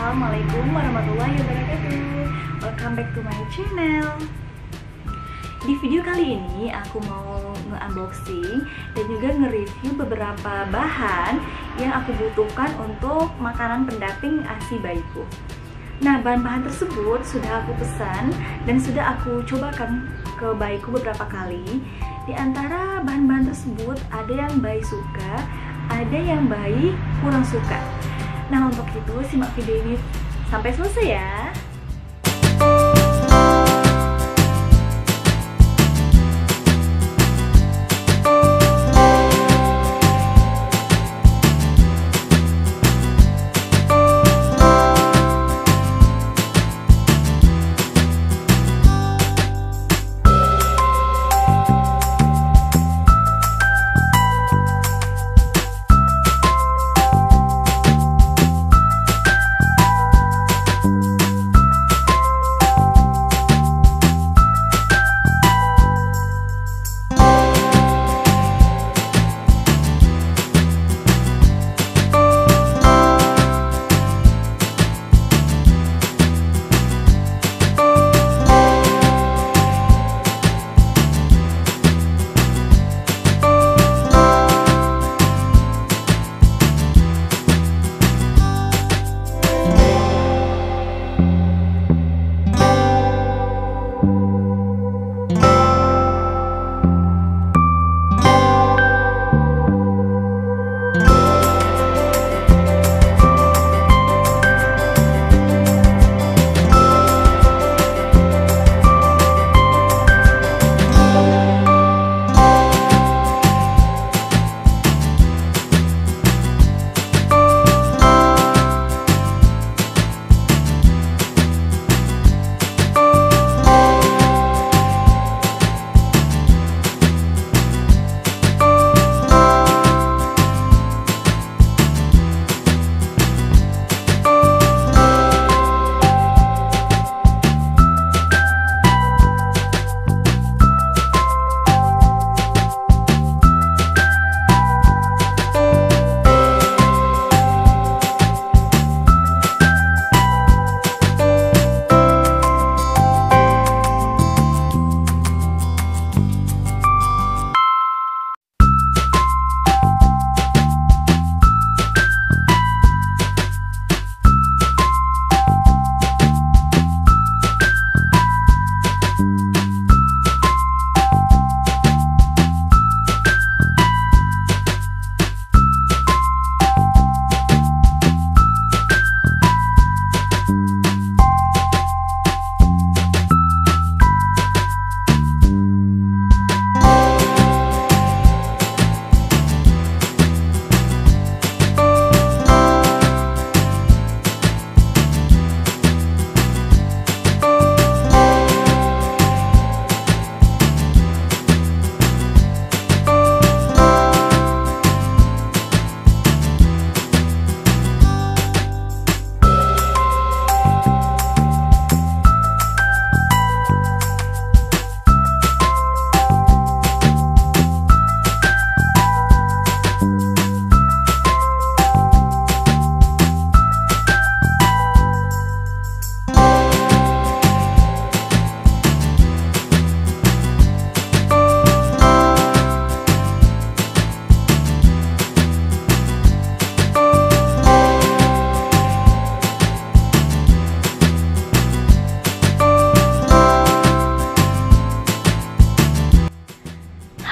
Assalamualaikum warahmatullahi wabarakatuh. Welcome back to my channel. Di video kali ini aku mau nge-unboxing dan juga nge-review beberapa bahan yang aku butuhkan untuk makanan pendamping ASI bayiku. Nah, bahan-bahan tersebut sudah aku pesan dan sudah aku cobakan ke bayiku beberapa kali. Di antara bahan-bahan tersebut ada yang bayi suka, ada yang bayi kurang suka. Nah, untuk itu simak video ini sampai selesai ya.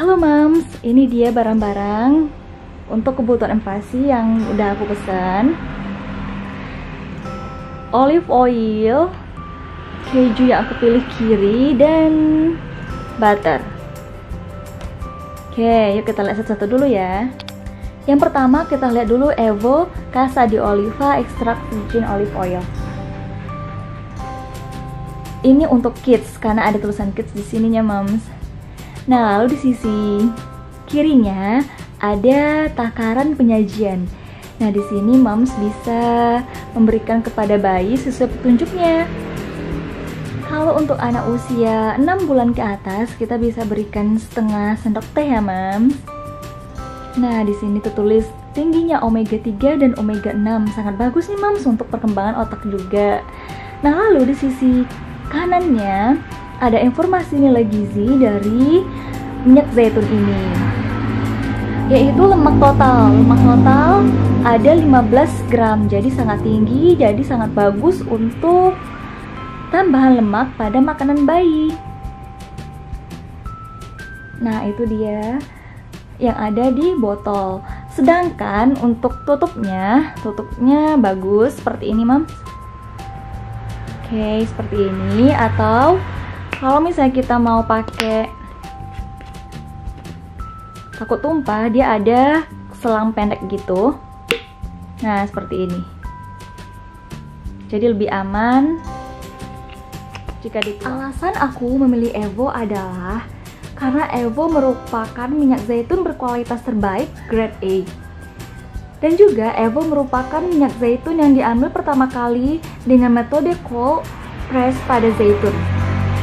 Halo Mams, ini dia barang-barang untuk kebutuhan invasi yang udah aku pesan. Olive oil, keju yang aku pilih kiri, dan butter. Oke, yuk kita lihat satu-satu dulu ya. Yang pertama kita lihat dulu Evo Casa di Oliva Extract Virgin Olive Oil. Ini untuk kids karena ada tulisan kids di sininya Mams. Nah, lalu di sisi kirinya ada takaran penyajian. Nah, di sini Moms bisa memberikan kepada bayi sesuai petunjuknya. Kalau untuk anak usia 6 bulan ke atas, kita bisa berikan setengah sendok teh ya, Moms. Nah, di sini tertulis tingginya omega 3 dan omega 6. Sangat bagus nih Mams untuk perkembangan otak juga. Nah, lalu di sisi kanannya ada informasi nilai gizi dari minyak zaitun ini, yaitu lemak total. Lemak total ada 15 gram, jadi sangat tinggi, jadi sangat bagus untuk tambahan lemak pada makanan bayi. Nah, itu dia yang ada di botol. Sedangkan untuk tutupnya bagus seperti ini Mams. Oke, seperti ini. Atau kalau misalnya kita mau pakai takut tumpah, dia ada selang pendek gitu. Nah, seperti ini. Jadi lebih aman jika dituang. Alasan aku memilih Evo adalah karena Evo merupakan minyak zaitun berkualitas terbaik grade A. Dan juga Evo merupakan minyak zaitun yang diambil pertama kali dengan metode cold press pada zaitun.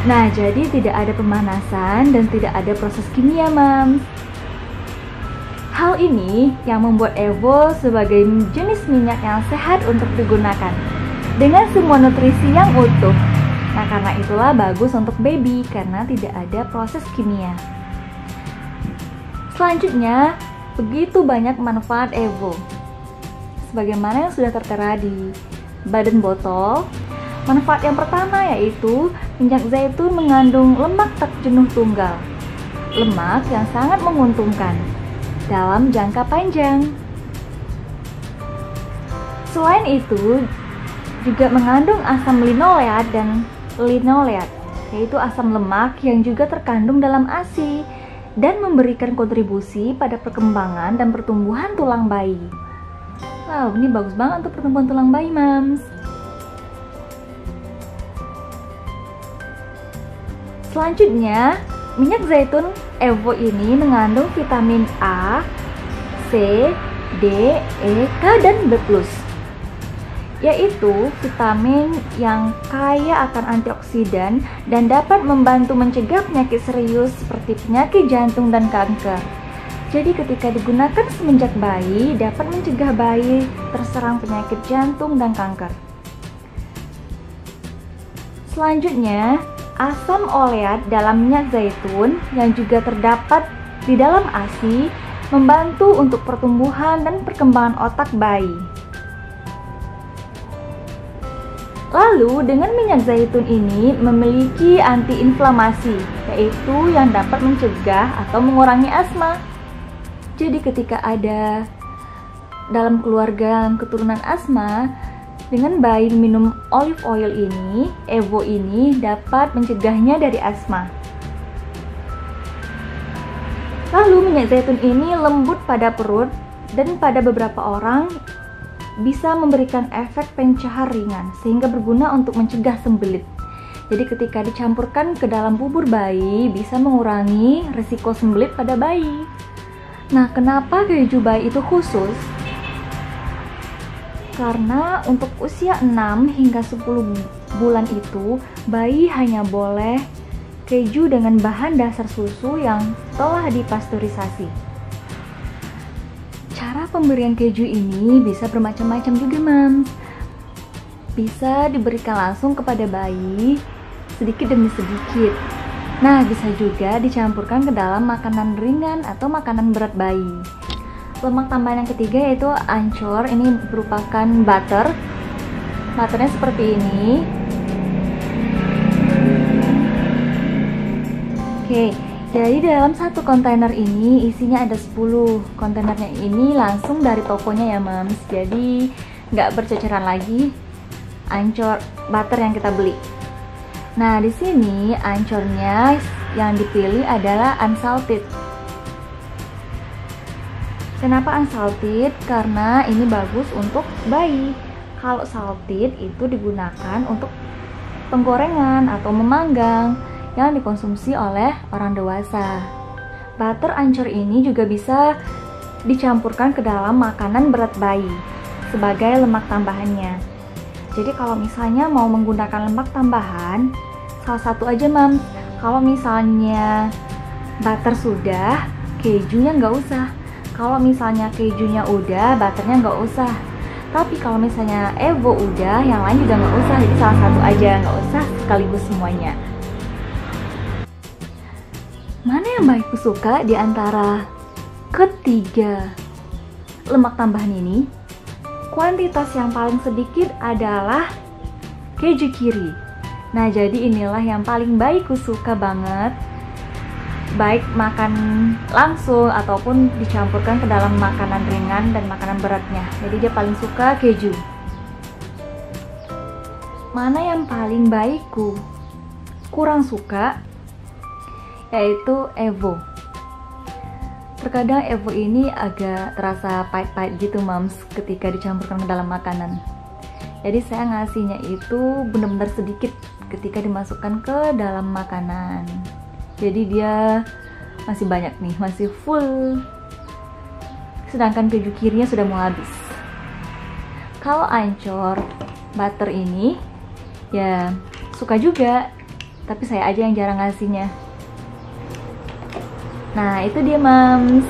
Nah, jadi tidak ada pemanasan dan tidak ada proses kimia, Mams. Hal ini yang membuat Evo sebagai jenis minyak yang sehat untuk digunakan dengan semua nutrisi yang utuh. Nah, karena itulah bagus untuk baby karena tidak ada proses kimia. Selanjutnya, begitu banyak manfaat Evo. Sebagaimana yang sudah tertera di badan botol, manfaat yang pertama yaitu minyak zaitun mengandung lemak tak jenuh tunggal. Lemak yang sangat menguntungkan dalam jangka panjang. Selain itu, juga mengandung asam linoleat dan linoleat, yaitu asam lemak yang juga terkandung dalam ASI dan memberikan kontribusi pada perkembangan dan pertumbuhan tulang bayi. Wow, ini bagus banget untuk pertumbuhan tulang bayi, Mams. Selanjutnya, minyak zaitun Evo ini mengandung vitamin A, C, D, E, K, dan B+, yaitu vitamin yang kaya akan antioksidan dan dapat membantu mencegah penyakit serius seperti penyakit jantung dan kanker. Jadi ketika digunakan semenjak bayi, dapat mencegah bayi terserang penyakit jantung dan kanker. Selanjutnya, asam oleat dalam minyak zaitun yang juga terdapat di dalam ASI membantu untuk pertumbuhan dan perkembangan otak bayi. Lalu, dengan minyak zaitun ini memiliki antiinflamasi, yaitu yang dapat mencegah atau mengurangi asma. Jadi ketika ada dalam keluarga keturunan asma, dengan bayi minum olive oil ini, Evo ini dapat mencegahnya dari asma. Lalu minyak zaitun ini lembut pada perut dan pada beberapa orang bisa memberikan efek pencahar ringan sehingga berguna untuk mencegah sembelit. Jadi ketika dicampurkan ke dalam bubur bayi bisa mengurangi risiko sembelit pada bayi. Nah, kenapa keju bayi itu khusus? Karena untuk usia 6 hingga 10 bulan itu bayi hanya boleh keju dengan bahan dasar susu yang telah dipasteurisasi. Cara pemberian keju ini bisa bermacam-macam juga, Mams. Bisa diberikan langsung kepada bayi sedikit demi sedikit. Nah, bisa juga dicampurkan ke dalam makanan ringan atau makanan berat bayi. Lemak tambahan yang ketiga yaitu ancur. Ini merupakan butter. Butternya seperti ini. Oke. Jadi dalam satu kontainer ini isinya ada 10. Kontainernya ini langsung dari tokonya ya, Mams. Jadi nggak berceceran lagi ancur butter yang kita beli. Nah, di sini ancornya yang dipilih adalah unsalted. Kenapa unsalted? Karena ini bagus untuk bayi. Kalau salted itu digunakan untuk penggorengan atau memanggang yang dikonsumsi oleh orang dewasa. Butter ancur ini juga bisa dicampurkan ke dalam makanan berat bayi sebagai lemak tambahannya. Jadi kalau misalnya mau menggunakan lemak tambahan, salah satu aja, Mams. Kalau misalnya butter sudah, kejunya nggak usah. Kalau misalnya kejunya udah, butternya nggak usah. Tapi kalau misalnya Evo udah, yang lain juga nggak usah. Jadi salah satu aja, nggak usah sekaligus semuanya. Mana yang baikku suka di antara ketiga lemak tambahan ini? Kuantitas yang paling sedikit adalah keju kiri. Nah, jadi inilah yang paling baikku suka banget. Baik makan langsung ataupun dicampurkan ke dalam makanan ringan dan makanan beratnya. Jadi dia paling suka keju. Mana yang paling baikku kurang suka? Yaitu Evo. Terkadang Evo ini agak terasa pahit-pahit gitu mams ketika dicampurkan ke dalam makanan. Jadi saya ngasihnya itu benar-benar sedikit ketika dimasukkan ke dalam makanan. Jadi dia masih banyak nih, masih full. Sedangkan keju kirinya sudah mau habis. Kalau Ancur butter ini ya suka juga, tapi saya aja yang jarang ngasihnya. Nah, itu dia mams.